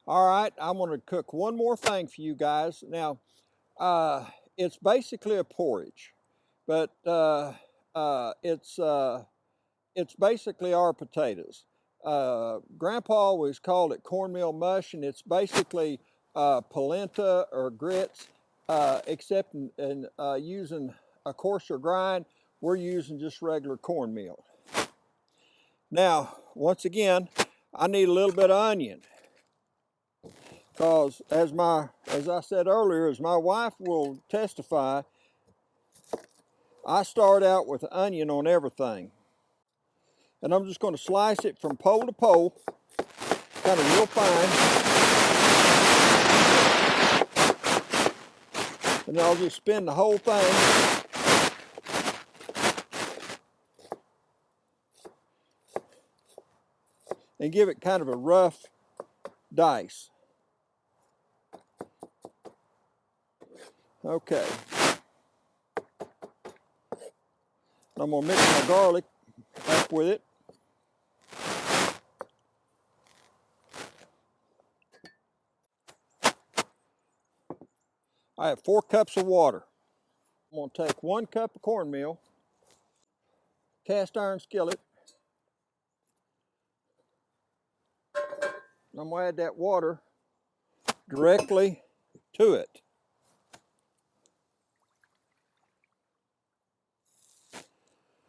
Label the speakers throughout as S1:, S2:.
S1: All right, I'm going to cook one more thing for you guys. Now, it's basically a porridge, but it's basically our potatoes. Grandpa always called it cornmeal mush, and it's basically polenta or grits, except in using a coarser grind, we're using just regular cornmeal. Now, once again, I need a little bit of onion. Because as I said earlier, as my wife will testify, I start out with onion on everything. And I'm just going to slice it from pole to pole, kind of real fine. And then I'll just spin the whole thing. And give it kind of a rough dice. Okay. I'm going to mix my garlic up with it. I have 4 cups of water. I'm going to take 1 cup of cornmeal, cast iron skillet. I'm going to add that water directly to it.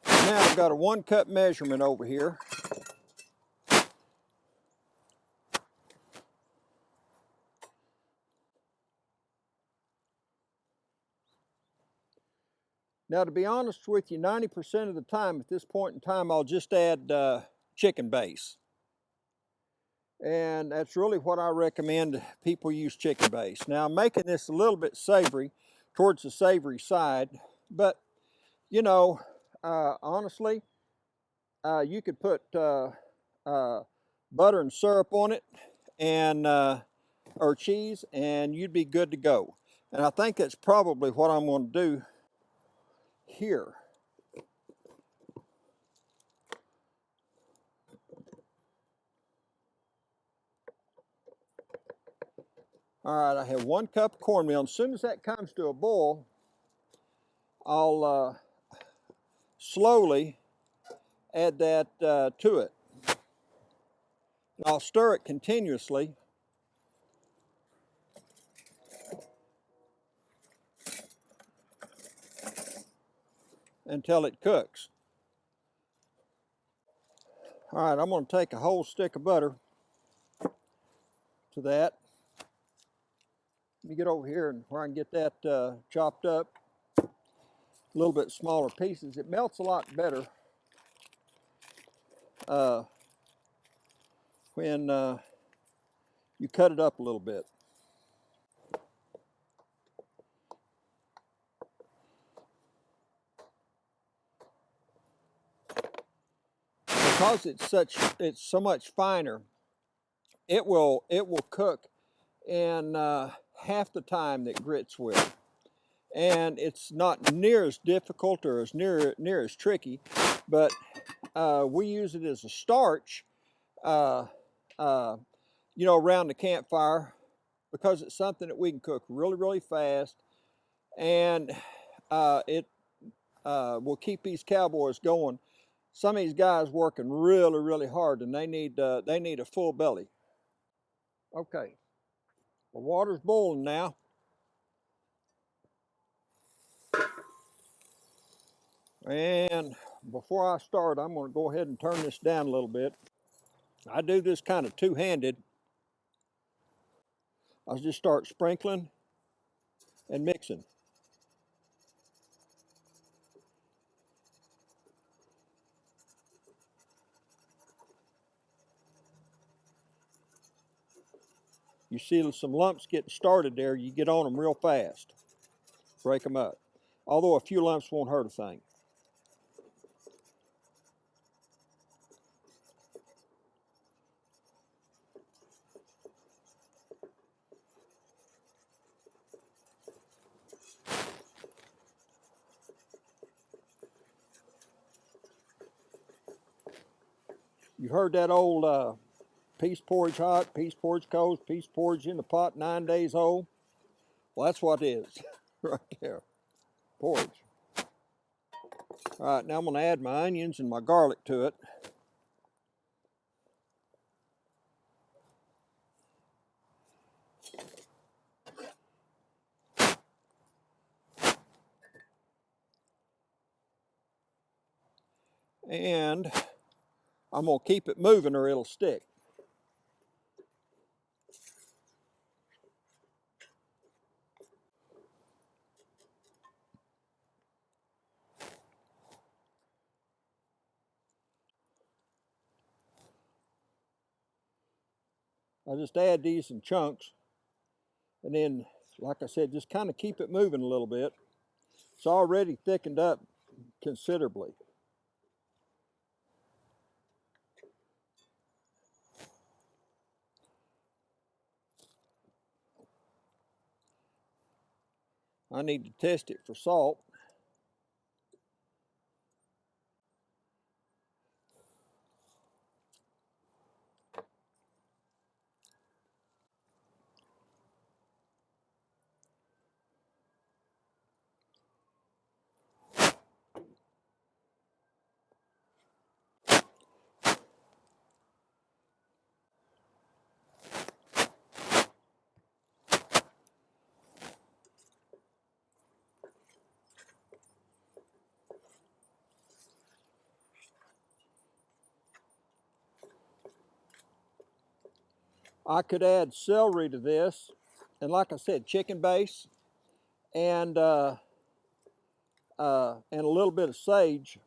S1: Now I've got a 1 cup measurement over here. Now, to be honest with you, 90% of the time at this point in time, I'll just add chicken base. And that's really what I recommend people use, chicken base. Now, I'm making this a little bit savory, towards the savory side, but you know, honestly, you could put butter and syrup on it, and or cheese, and you'd be good to go. And I think that's probably what I'm going to do here. All right, I have 1 cup of cornmeal. As soon as that comes to a boil, I'll slowly add that to it. I'll stir it continuously until it cooks. All right, I'm going to take a whole stick of butter to that. Let me get over here and where I can get that chopped up a little bit smaller pieces. It melts a lot better when you cut it up a little bit. Because it's so much finer, it will cook in half the time that grits will. And it's not near as difficult or as near as tricky, but we use it as a starch, you know, around the campfire, because it's something that we can cook really, really fast, and it will keep these cowboys going. Some of these guys working really, really hard, and they need a full belly. Okay, the water's boiling now. And before I start, I'm going to go ahead and turn this down a little bit. I do this kind of two-handed. I'll just start sprinkling and mixing. You see some lumps getting started there, you get on them real fast. Break them up. Although a few lumps won't hurt a thing. You heard that old piece porridge hot, piece porridge cold, piece porridge in the pot 9 days old. Well, that's what it is right there, porridge. All right, now I'm gonna add my onions and my garlic to it. And I'm gonna keep it moving or it'll stick. I just add these in chunks, and then, like I said, just kind of keep it moving a little bit. It's already thickened up considerably. I need to test it for salt. I could add celery to this, and like I said, chicken base, and a little bit of sage,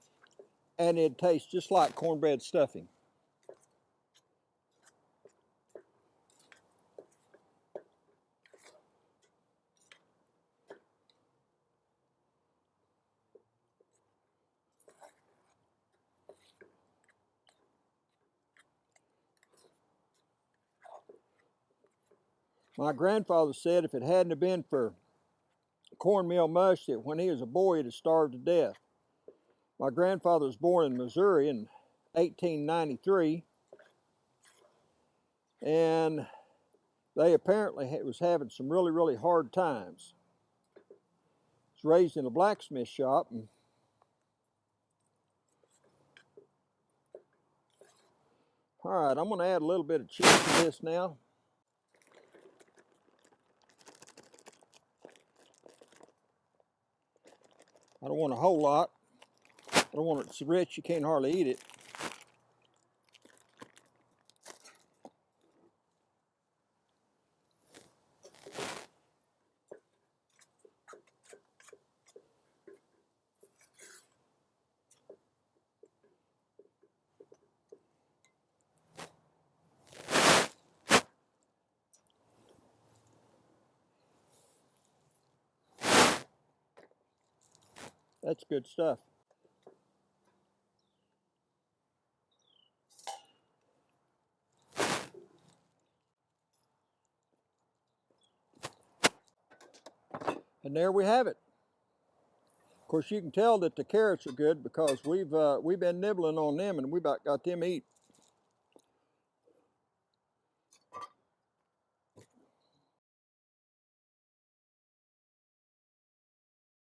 S1: and it tastes just like cornbread stuffing. My grandfather said if it hadn't have been for cornmeal mush, that when he was a boy he'd have starved to death. My grandfather was born in Missouri in 1893, and they apparently was having some really hard times. He was raised in a blacksmith shop, and all right, I'm going to add a little bit of cheese to this now. I don't want a whole lot. I don't want it so rich you can't hardly eat it. That's good stuff. And there we have it. Of course, you can tell that the carrots are good because we've been nibbling on them and we about got them eat.